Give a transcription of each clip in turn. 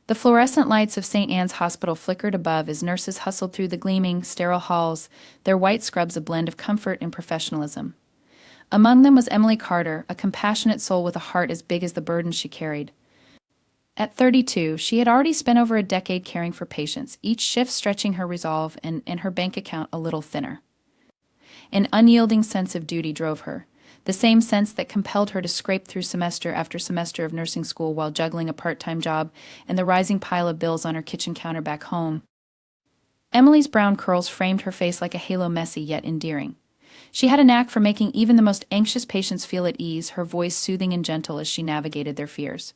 The fluorescent lights of St. Anne's Hospital flickered above as nurses hustled through the gleaming, sterile halls, their white scrubs a blend of comfort and professionalism. Among them was Emily Carter, a compassionate soul with a heart as big as the burden she carried. At 32, she had already spent over a decade caring for patients, each shift stretching her resolve and her bank account a little thinner. An unyielding sense of duty drove her, the same sense that compelled her to scrape through semester after semester of nursing school while juggling a part-time job and the rising pile of bills on her kitchen counter back home. Emily's brown curls framed her face like a halo, messy yet endearing. She had a knack for making even the most anxious patients feel at ease, her voice soothing and gentle as she navigated their fears.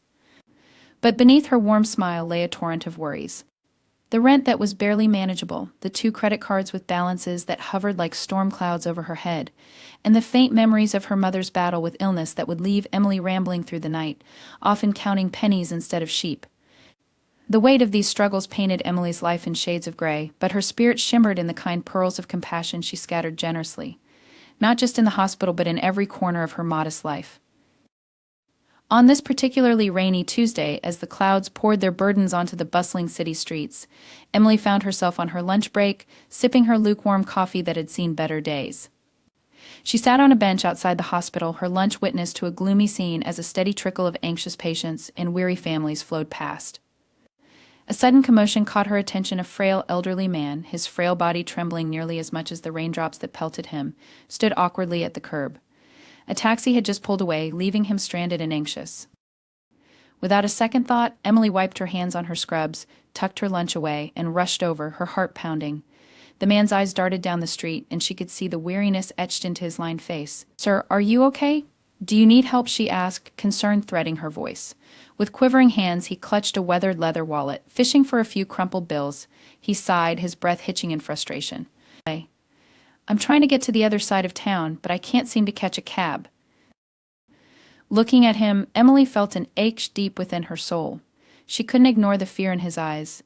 But beneath her warm smile lay a torrent of worries. The rent that was barely manageable, the 2 credit cards with balances that hovered like storm clouds over her head, and the faint memories of her mother's battle with illness that would leave Emily rambling through the night, often counting pennies instead of sheep. The weight of these struggles painted Emily's life in shades of gray, but her spirit shimmered in the kind pearls of compassion she scattered generously, not just in the hospital but in every corner of her modest life. On this particularly rainy Tuesday, as the clouds poured their burdens onto the bustling city streets, Emily found herself on her lunch break, sipping her lukewarm coffee that had seen better days. She sat on a bench outside the hospital, her lunch witness to a gloomy scene as a steady trickle of anxious patients and weary families flowed past. A sudden commotion caught her attention. A frail, elderly man, his frail body trembling nearly as much as the raindrops that pelted him, stood awkwardly at the curb. A taxi had just pulled away, leaving him stranded and anxious. Without a second thought, Emily wiped her hands on her scrubs, tucked her lunch away, and rushed over, her heart pounding. The man's eyes darted down the street, and she could see the weariness etched into his lined face. "Sir, are you okay? Do you need help?" she asked, concern threading her voice. With quivering hands, he clutched a weathered leather wallet, fishing for a few crumpled bills. He sighed, his breath hitching in frustration. "I'm trying to get to the other side of town, but I can't seem to catch a cab." Looking at him, Emily felt an ache deep within her soul. She couldn't ignore the fear in his eyes.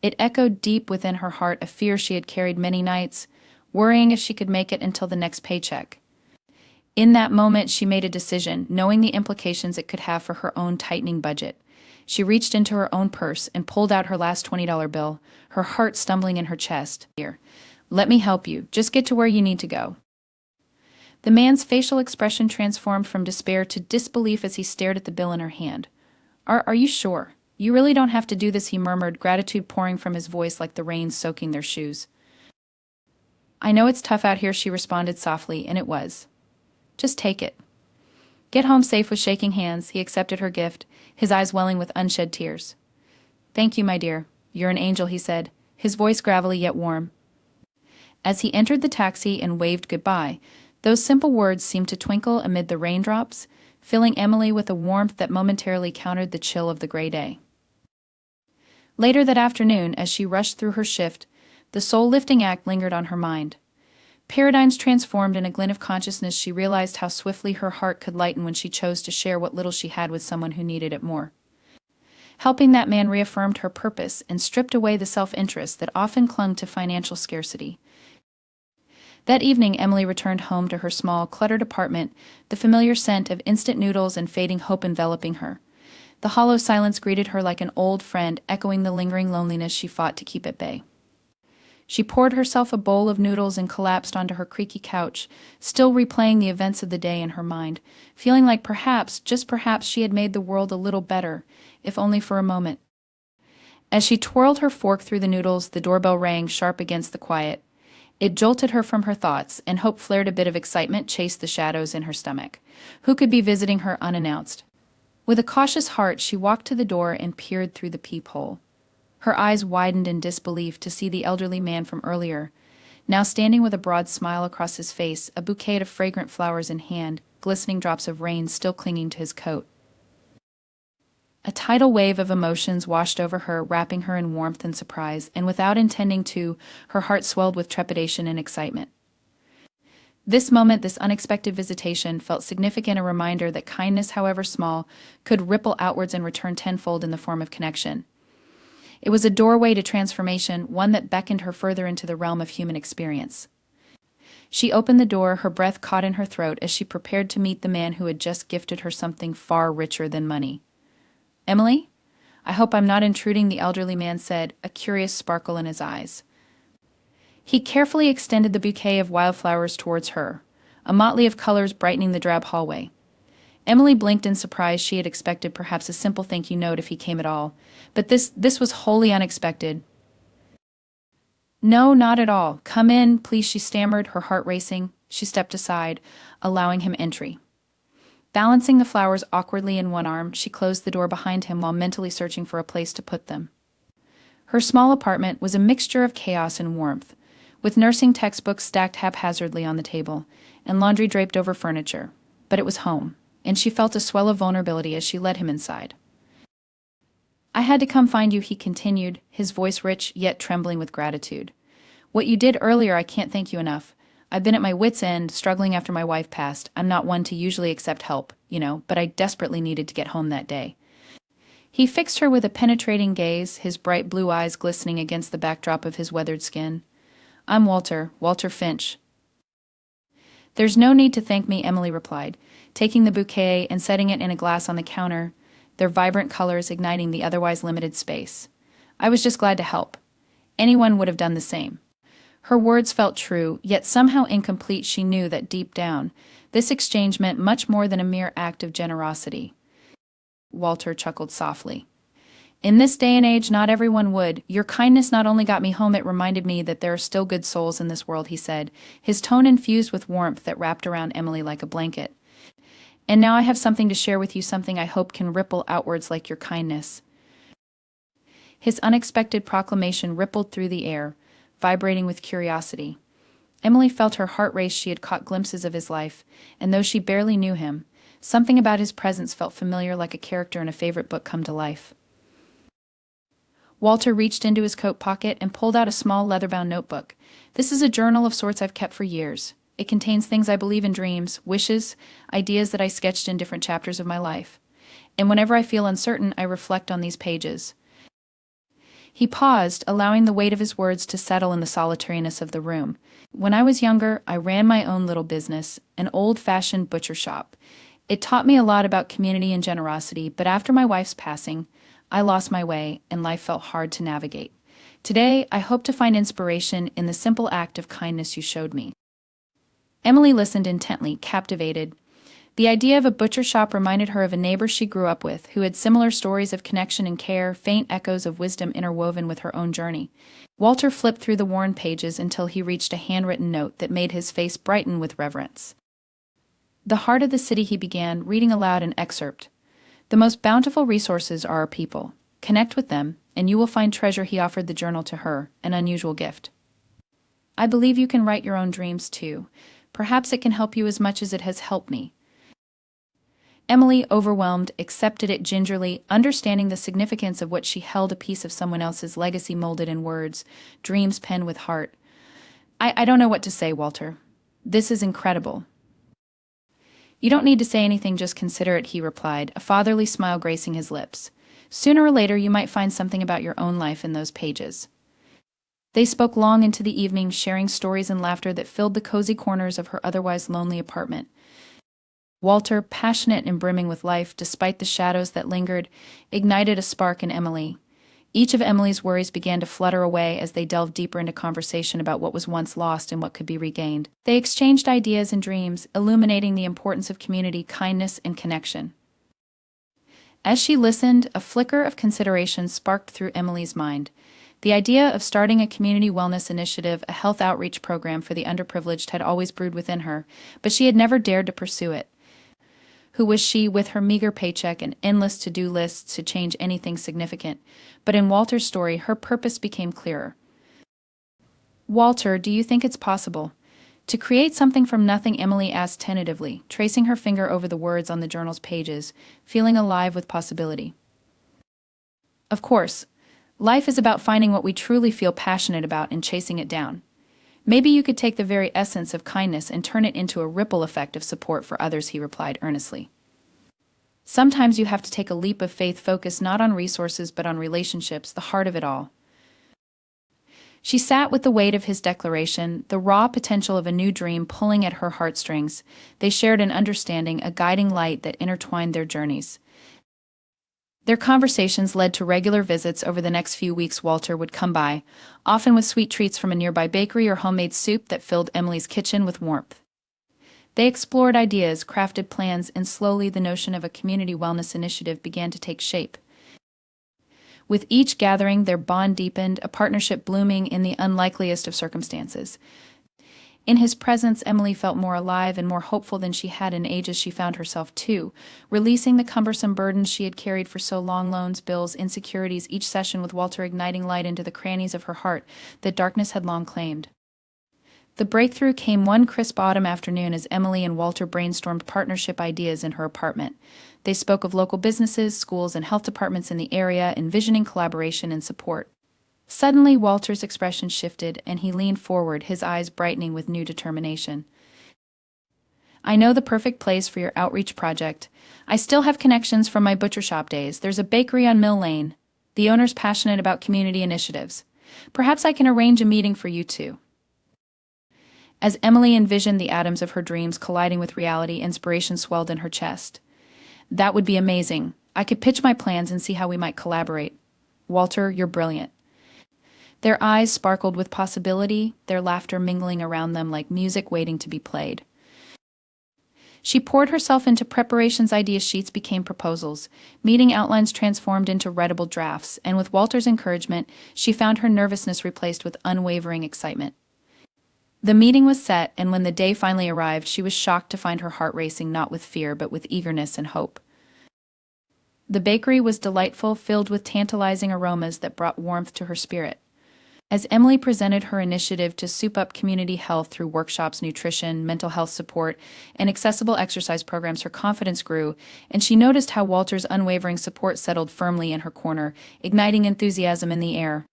It echoed deep within her heart, a fear she had carried many nights, worrying if she could make it until the next paycheck. In that moment, she made a decision, knowing the implications it could have for her own tightening budget. She reached into her own purse and pulled out her last $20 bill, her heart stumbling in her chest. "Here, let me help you. Just get to where you need to go." The man's facial expression transformed from despair to disbelief as he stared at the bill in her hand. Are you sure? You really don't have to do this," he murmured, gratitude pouring from his voice like the rain soaking their shoes. "I know it's tough out here," she responded softly, and it was. "Just take it." "Get home safe." With shaking hands, he accepted her gift, his eyes welling with unshed tears. "Thank you, my dear. You're an angel," he said, his voice gravelly yet warm. As he entered the taxi and waved goodbye, those simple words seemed to twinkle amid the raindrops, filling Emily with a warmth that momentarily countered the chill of the gray day. Later that afternoon, as she rushed through her shift, the soul-lifting act lingered on her mind. Paradigms transformed in a glint of consciousness, she realized how swiftly her heart could lighten when she chose to share what little she had with someone who needed it more. Helping that man reaffirmed her purpose and stripped away the self-interest that often clung to financial scarcity. That evening, Emily returned home to her small, cluttered apartment, the familiar scent of instant noodles and fading hope enveloping her. The hollow silence greeted her like an old friend, echoing the lingering loneliness she fought to keep at bay. She poured herself a bowl of noodles and collapsed onto her creaky couch, still replaying the events of the day in her mind, feeling like perhaps, just perhaps, she had made the world a little better, if only for a moment. As she twirled her fork through the noodles, the doorbell rang sharp against the quiet. It jolted her from her thoughts, and hope flared. A bit of excitement chased the shadows in her stomach. Who could be visiting her unannounced? With a cautious heart, she walked to the door and peered through the peephole. Her eyes widened in disbelief to see the elderly man from earlier, now standing with a broad smile across his face, a bouquet of fragrant flowers in hand, glistening drops of rain still clinging to his coat. A tidal wave of emotions washed over her, wrapping her in warmth and surprise, and without intending to, her heart swelled with trepidation and excitement. This moment, this unexpected visitation, felt significant, a reminder that kindness, however small, could ripple outwards and return tenfold in the form of connection. It was a doorway to transformation, one that beckoned her further into the realm of human experience. She opened the door, her breath caught in her throat as she prepared to meet the man who had just gifted her something far richer than money. "Emily? I hope I'm not intruding, the elderly man said, a curious sparkle in his eyes. He carefully extended the bouquet of wildflowers towards her, a motley of colors brightening the drab hallway. Emily blinked in surprise. She had expected perhaps a simple thank you note if he came at all, but this was wholly unexpected. No, not at all. Come in, please, she stammered, her heart racing. She stepped aside, allowing him entry. Balancing the flowers awkwardly in one arm, she closed the door behind him while mentally searching for a place to put them. Her small apartment was a mixture of chaos and warmth, with nursing textbooks stacked haphazardly on the table and laundry draped over furniture. But it was home, and she felt a swell of vulnerability as she led him inside. I had to come find you, he continued, his voice rich yet trembling with gratitude. What you did earlier, I can't thank you enough. I've been at my wits' end, struggling after my wife passed. I'm not one to usually accept help, but I desperately needed to get home that day. He fixed her with a penetrating gaze, his bright blue eyes glistening against the backdrop of his weathered skin. I'm Walter Finch. There's no need to thank me, Emily replied, taking the bouquet and setting it in a glass on the counter, their vibrant colors igniting the otherwise limited space. I was just glad to help. Anyone would have done the same. Her words felt true, yet somehow incomplete. She knew that deep down, this exchange meant much more than a mere act of generosity. Walter chuckled softly. In this day and age, not everyone would. Your kindness not only got me home, it reminded me that there are still good souls in this world, he said, his tone infused with warmth that wrapped around Emily like a blanket. And now I have something to share with you, something I hope can ripple outwards like your kindness. His unexpected proclamation rippled through the air, vibrating with curiosity. Emily felt her heart race. She had caught glimpses of his life, and though she barely knew him, something about his presence felt familiar, like a character in a favorite book come to life. Walter reached into his coat pocket and pulled out a small leather-bound notebook. This is a journal of sorts I've kept for years. It contains things I believe in, dreams, wishes, ideas that I sketched in different chapters of my life. And whenever I feel uncertain, I reflect on these pages. He paused, allowing the weight of his words to settle in the solitariness of the room. When I was younger, I ran my own little business, an old-fashioned butcher shop. It taught me a lot about community and generosity, but after my wife's passing, I lost my way and life felt hard to navigate. Today, I hope to find inspiration in the simple act of kindness you showed me. Emily listened intently, captivated. The idea of a butcher shop reminded her of a neighbor she grew up with, who had similar stories of connection and care, faint echoes of wisdom interwoven with her own journey. Walter flipped through the worn pages until he reached a handwritten note that made his face brighten with reverence. The heart of the city, he began, reading aloud an excerpt. The most bountiful resources are our people. Connect with them, and you will find treasure. He offered the journal to her, an unusual gift. I believe you can write your own dreams, too. Perhaps it can help you as much as it has helped me. Emily, overwhelmed, accepted it gingerly, understanding the significance of what she held, a piece of someone else's legacy molded in words, dreams penned with heart. I don't know what to say, Walter. This is incredible. You don't need to say anything, just consider it, he replied, a fatherly smile gracing his lips. Sooner or later you might find something about your own life in those pages. They spoke long into the evening, sharing stories and laughter that filled the cozy corners of her otherwise lonely apartment. Walter, passionate and brimming with life despite the shadows that lingered, ignited a spark in Emily. Each of Emily's worries began to flutter away as they delved deeper into conversation about what was once lost and what could be regained. They exchanged ideas and dreams, illuminating the importance of community, kindness, and connection. As she listened, a flicker of consideration sparked through Emily's mind. The idea of starting a community wellness initiative, a health outreach program for the underprivileged, had always brewed within her, but she had never dared to pursue it. Who was she, with her meager paycheck and endless to-do lists, to change anything significant? But in Walter's story, her purpose became clearer. Walter, do you think it's possible to create something from nothing? Emily asked tentatively, tracing her finger over the words on the journal's pages, feeling alive with possibility. Of course. Life is about finding what we truly feel passionate about and chasing it down. Maybe you could take the very essence of kindness and turn it into a ripple effect of support for others, he replied earnestly. Sometimes you have to take a leap of faith, focused not on resources but on relationships, the heart of it all. She sat with the weight of his declaration, the raw potential of a new dream pulling at her heartstrings. They shared an understanding, a guiding light that intertwined their journeys. Their conversations led to regular visits over the next few weeks. Walter would come by, often with sweet treats from a nearby bakery or homemade soup that filled Emily's kitchen with warmth. They explored ideas, crafted plans, and slowly the notion of a community wellness initiative began to take shape. With each gathering, their bond deepened, a partnership blooming in the unlikeliest of circumstances. In his presence, Emily felt more alive and more hopeful than she had in ages. She found herself, too, releasing the cumbersome burdens she had carried for so long: loans, bills, insecurities, each session with Walter igniting light into the crannies of her heart that darkness had long claimed. The breakthrough came one crisp autumn afternoon as Emily and Walter brainstormed partnership ideas in her apartment. They spoke of local businesses, schools, and health departments in the area, envisioning collaboration and support. Suddenly, Walter's expression shifted, and he leaned forward, his eyes brightening with new determination. "I know the perfect place for your outreach project. I still have connections from my butcher shop days. There's a bakery on Mill Lane. The owner's passionate about community initiatives. Perhaps I can arrange a meeting for you two." As Emily envisioned the atoms of her dreams colliding with reality, inspiration swelled in her chest. "That would be amazing. I could pitch my plans and see how we might collaborate. Walter, you're brilliant." Their eyes sparkled with possibility, their laughter mingling around them like music waiting to be played. She poured herself into preparations. Idea sheets became proposals, meeting outlines transformed into readable drafts, and with Walter's encouragement, she found her nervousness replaced with unwavering excitement. The meeting was set, and when the day finally arrived, she was shocked to find her heart racing, not with fear but with eagerness and hope. The bakery was delightful, filled with tantalizing aromas that brought warmth to her spirit. As Emily presented her initiative to soup up community health through workshops, nutrition, mental health support, and accessible exercise programs, her confidence grew, and she noticed how Walter's unwavering support settled firmly in her corner, igniting enthusiasm in the air.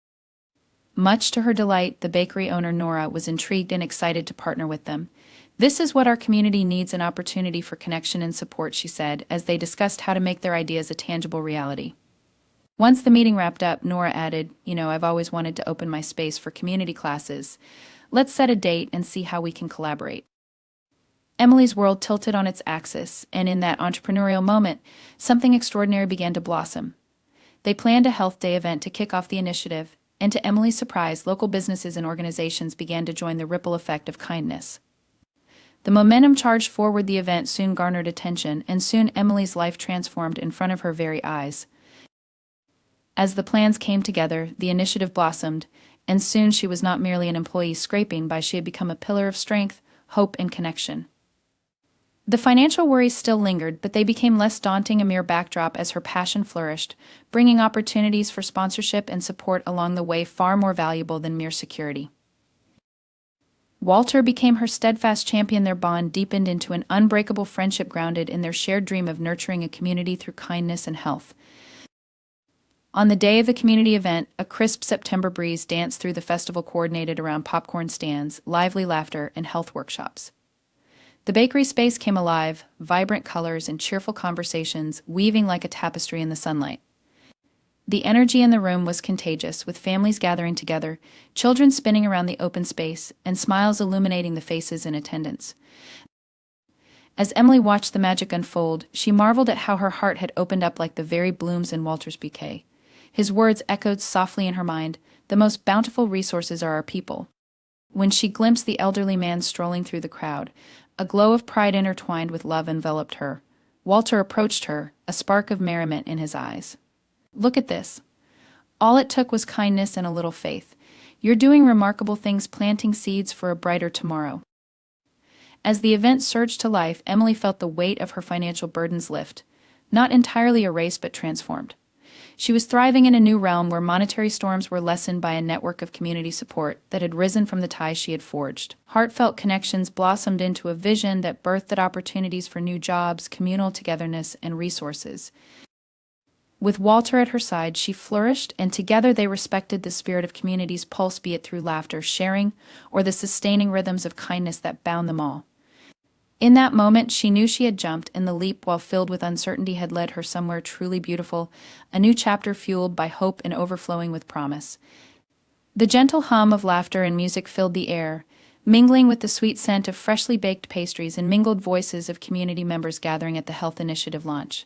Much to her delight, the bakery owner, Nora, was intrigued and excited to partner with them. "This is what our community needs, an opportunity for connection and support," she said, as they discussed how to make their ideas a tangible reality. Once the meeting wrapped up, Nora added, "I've always wanted to open my space for community classes. Let's set a date and see how we can collaborate." Emily's world tilted on its axis, and in that entrepreneurial moment, something extraordinary began to blossom. They planned a health day event to kick off the initiative, and to Emily's surprise, local businesses and organizations began to join the ripple effect of kindness. The momentum charged forward. The event soon garnered attention, and soon Emily's life transformed in front of her very eyes. As the plans came together, the initiative blossomed, and soon she was not merely an employee scraping by, she had become a pillar of strength, hope, and connection. The financial worries still lingered, but they became less daunting, a mere backdrop as her passion flourished, bringing opportunities for sponsorship and support along the way, far more valuable than mere security. Walter became her steadfast champion. Their bond deepened into an unbreakable friendship grounded in their shared dream of nurturing a community through kindness and health. On the day of the community event, a crisp September breeze danced through the festival, coordinated around popcorn stands, lively laughter, and health workshops. The bakery space came alive, vibrant colors and cheerful conversations weaving like a tapestry in the sunlight. The energy in the room was contagious, with families gathering together, children spinning around the open space, and smiles illuminating the faces in attendance. As Emily watched the magic unfold, she marveled at how her heart had opened up like the very blooms in Walter's bouquet. His words echoed softly in her mind, "The most bountiful resources are our people." When she glimpsed the elderly man strolling through the crowd, a glow of pride intertwined with love enveloped her. Walter approached her, a spark of merriment in his eyes. "Look at this. All it took was kindness and a little faith. You're doing remarkable things, planting seeds for a brighter tomorrow." As the event surged to life, Emily felt the weight of her financial burdens lift, not entirely erased but transformed. She was thriving in a new realm where monetary storms were lessened by a network of community support that had risen from the ties she had forged. Heartfelt connections blossomed into a vision that birthed opportunities for new jobs, communal togetherness, and resources. With Walter at her side, she flourished, and together they respected the spirit of community's pulse, be it through laughter, sharing, or the sustaining rhythms of kindness that bound them all. In that moment, she knew she had jumped, and the leap, while filled with uncertainty, had led her somewhere truly beautiful, a new chapter fueled by hope and overflowing with promise. The gentle hum of laughter and music filled the air, mingling with the sweet scent of freshly baked pastries and mingled voices of community members gathering at the health initiative launch.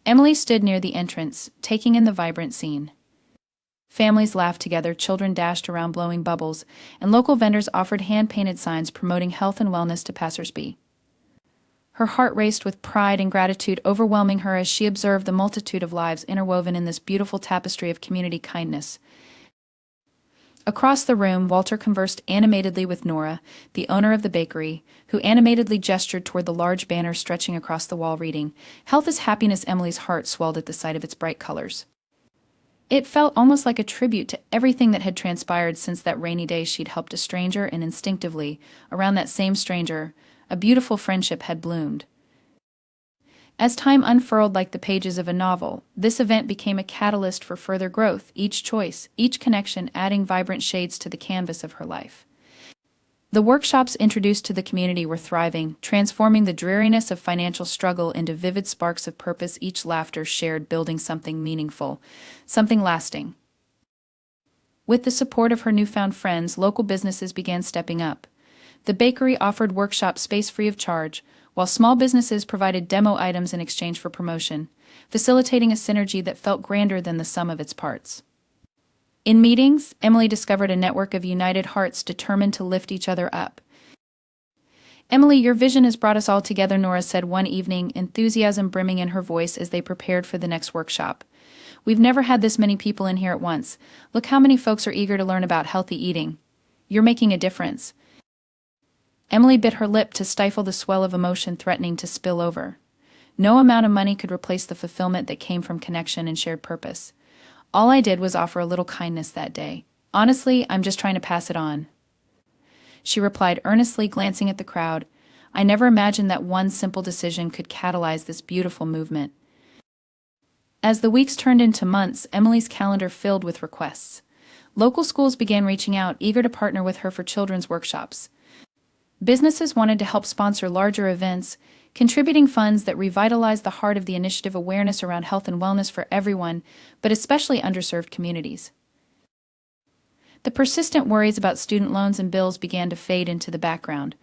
Emily stood near the entrance, taking in the vibrant scene. Families laughed together, children dashed around blowing bubbles, and local vendors offered hand-painted signs promoting health and wellness to passersby. Her heart raced with pride and gratitude, overwhelming her as she observed the multitude of lives interwoven in this beautiful tapestry of community kindness. Across the room, Walter conversed animatedly with Nora, the owner of the bakery, who animatedly gestured toward the large banner stretching across the wall reading, "Health is happiness." Emily's heart swelled at the sight of its bright colors. It felt almost like a tribute to everything that had transpired since that rainy day she'd helped a stranger, and instinctively, around that same stranger, a beautiful friendship had bloomed. As time unfurled like the pages of a novel, this event became a catalyst for further growth, each choice, each connection adding vibrant shades to the canvas of her life. The workshops introduced to the community were thriving, transforming the dreariness of financial struggle into vivid sparks of purpose, each laughter shared building something meaningful, something lasting. With the support of her newfound friends, local businesses began stepping up. The bakery offered workshop space free of charge, while small businesses provided demo items in exchange for promotion, facilitating a synergy that felt grander than the sum of its parts. In meetings, Emily discovered a network of united hearts determined to lift each other up. "Emily, your vision has brought us all together," Nora said one evening, enthusiasm brimming in her voice as they prepared for the next workshop. "We've never had this many people in here at once. Look how many folks are eager to learn about healthy eating. You're making a difference." Emily bit her lip to stifle the swell of emotion threatening to spill over. No amount of money could replace the fulfillment that came from connection and shared purpose. "All I did was offer a little kindness that day. Honestly, I'm just trying to pass it on," she replied earnestly, glancing at the crowd. "I never imagined that one simple decision could catalyze this beautiful movement." As the weeks turned into months, Emily's calendar filled with requests. Local schools began reaching out, eager to partner with her for children's workshops. Businesses wanted to help sponsor larger events, contributing funds that revitalized the heart of the initiative, awareness around health and wellness for everyone, but especially underserved communities. The persistent worries about student loans and bills began to fade into the background.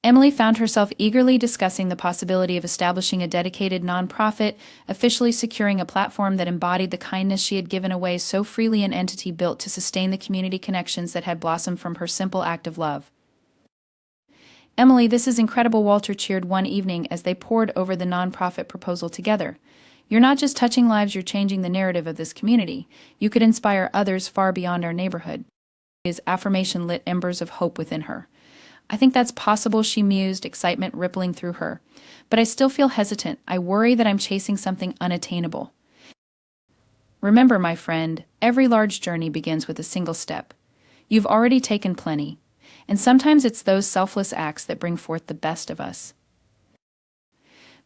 Emily found herself eagerly discussing the possibility of establishing a dedicated nonprofit, officially securing a platform that embodied the kindness she had given away so freely, an entity built to sustain the community connections that had blossomed from her simple act of love. "Emily, this is incredible," Walter cheered one evening as they pored over the nonprofit proposal together. "You're not just touching lives, you're changing the narrative of this community. You could inspire others far beyond our neighborhood." His affirmation lit embers of hope within her. "I think that's possible," she mused, excitement rippling through her. "But I still feel hesitant. I worry that I'm chasing something unattainable." "Remember, my friend, every large journey begins with a single step. You've already taken plenty. And sometimes it's those selfless acts that bring forth the best of us."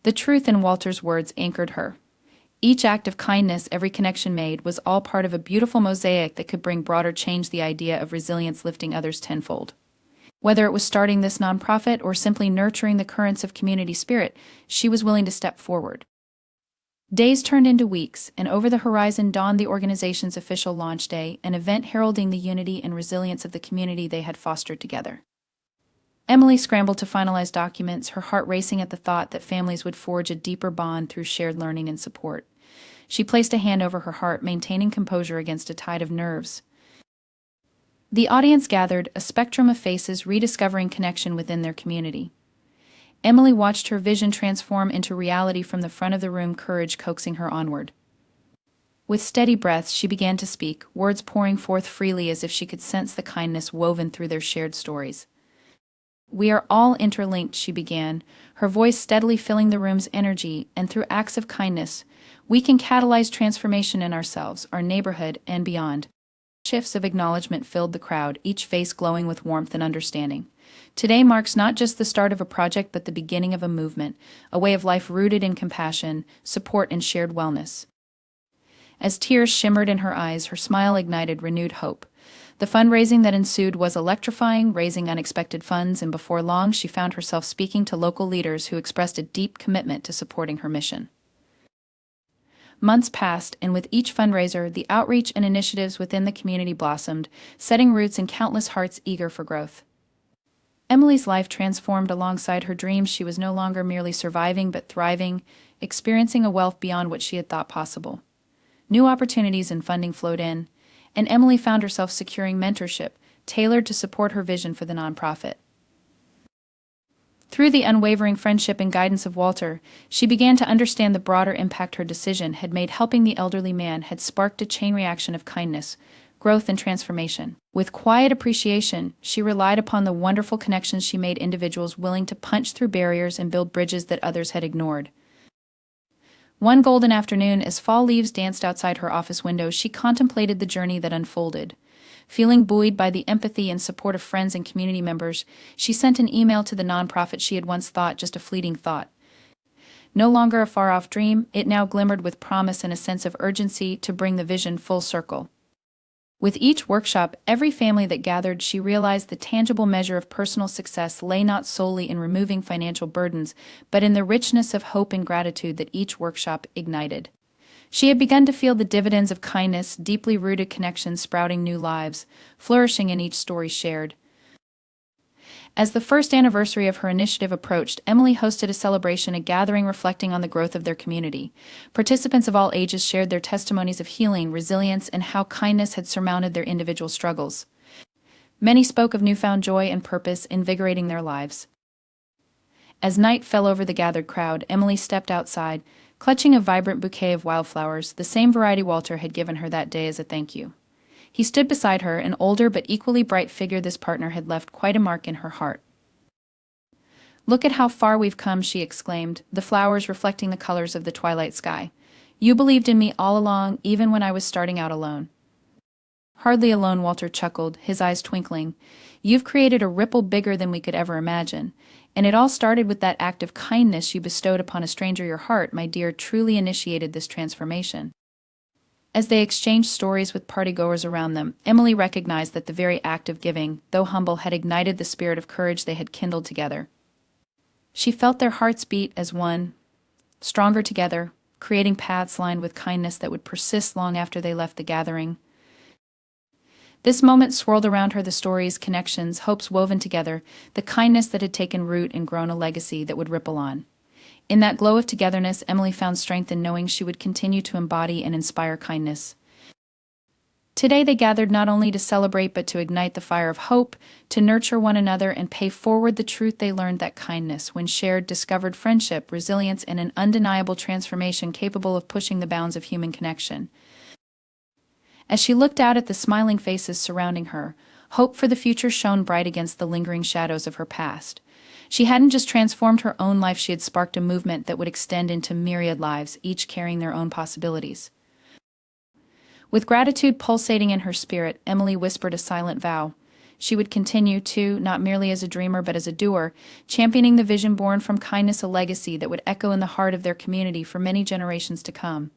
The truth in Walter's words anchored her. Each act of kindness, every connection made, was all part of a beautiful mosaic that could bring broader change, the idea of resilience lifting others tenfold. Whether it was starting this nonprofit or simply nurturing the currents of community spirit, she was willing to step forward. Days turned into weeks, and over the horizon dawned the organization's official launch day, an event heralding the unity and resilience of the community they had fostered together. Emily scrambled to finalize documents, her heart racing at the thought that families would forge a deeper bond through shared learning and support. She placed a hand over her heart, maintaining composure against a tide of nerves. The audience gathered, a spectrum of faces rediscovering connection within their community. Emily watched her vision transform into reality from the front of the room, courage coaxing her onward. With steady breaths, she began to speak, words pouring forth freely as if she could sense the kindness woven through their shared stories. "We are all interlinked," she began, her voice steadily filling the room's energy, "and through acts of kindness, we can catalyze transformation in ourselves, our neighborhood, and beyond." Shifts of acknowledgement filled the crowd, each face glowing with warmth and understanding. Today marks not just the start of a project but the beginning of a movement, a way of life rooted in compassion, support, and shared wellness. As tears shimmered in her eyes, her smile ignited renewed hope. The fundraising that ensued was electrifying, raising unexpected funds, and before long she found herself speaking to local leaders who expressed a deep commitment to supporting her mission. Months passed, and with each fundraiser, the outreach and initiatives within the community blossomed, setting roots in countless hearts eager for growth. Emily's life transformed alongside her dreams. She was no longer merely surviving but thriving, experiencing a wealth beyond what she had thought possible. New opportunities and funding flowed in, and Emily found herself securing mentorship tailored to support her vision for the nonprofit. Through the unwavering friendship and guidance of Walter, she began to understand the broader impact her decision had made. Helping the elderly man had sparked a chain reaction of kindness, growth, and transformation. With quiet appreciation, she relied upon the wonderful connections she made, individuals willing to punch through barriers and build bridges that others had ignored. One golden afternoon, as fall leaves danced outside her office window, she contemplated the journey that unfolded. Feeling buoyed by the empathy and support of friends and community members, she sent an email to the nonprofit she had once thought just a fleeting thought. No longer a far-off dream, it now glimmered with promise and a sense of urgency to bring the vision full circle. With each workshop, every family that gathered, she realized the tangible measure of personal success lay not solely in removing financial burdens, but in the richness of hope and gratitude that each workshop ignited. She had begun to feel the dividends of kindness, deeply rooted connections sprouting new lives, flourishing in each story shared. As the first anniversary of her initiative approached, Emily hosted a celebration, a gathering reflecting on the growth of their community. Participants of all ages shared their testimonies of healing, resilience, and how kindness had surmounted their individual struggles. Many spoke of newfound joy and purpose, invigorating their lives. As night fell over the gathered crowd, Emily stepped outside, clutching a vibrant bouquet of wildflowers, the same variety Walter had given her that day as a thank you. He stood beside her, an older but equally bright figure. This partner had left quite a mark in her heart. "Look at how far we've come," she exclaimed, the flowers reflecting the colors of the twilight sky. "You believed in me all along, even when I was starting out alone." "Hardly alone," Walter chuckled, his eyes twinkling. "You've created a ripple bigger than we could ever imagine. And it all started with that act of kindness you bestowed upon a stranger. Your heart, my dear, truly initiated this transformation." As they exchanged stories with partygoers around them, Emily recognized that the very act of giving, though humble, had ignited the spirit of courage they had kindled together. She felt their hearts beat as one, stronger together, creating paths lined with kindness that would persist long after they left the gathering. This moment swirled around her, the stories, connections, hopes woven together, the kindness that had taken root and grown a legacy that would ripple on. In that glow of togetherness, Emily found strength in knowing she would continue to embody and inspire kindness. Today they gathered not only to celebrate but to ignite the fire of hope, to nurture one another and pay forward the truth they learned, that kindness, when shared, discovered friendship, resilience, and an undeniable transformation capable of pushing the bounds of human connection. As she looked out at the smiling faces surrounding her, hope for the future shone bright against the lingering shadows of her past. She hadn't just transformed her own life, she had sparked a movement that would extend into myriad lives, each carrying their own possibilities. With gratitude pulsating in her spirit, Emily whispered a silent vow. She would continue to, not merely as a dreamer but as a doer, championing the vision born from kindness, a legacy that would echo in the heart of their community for many generations to come.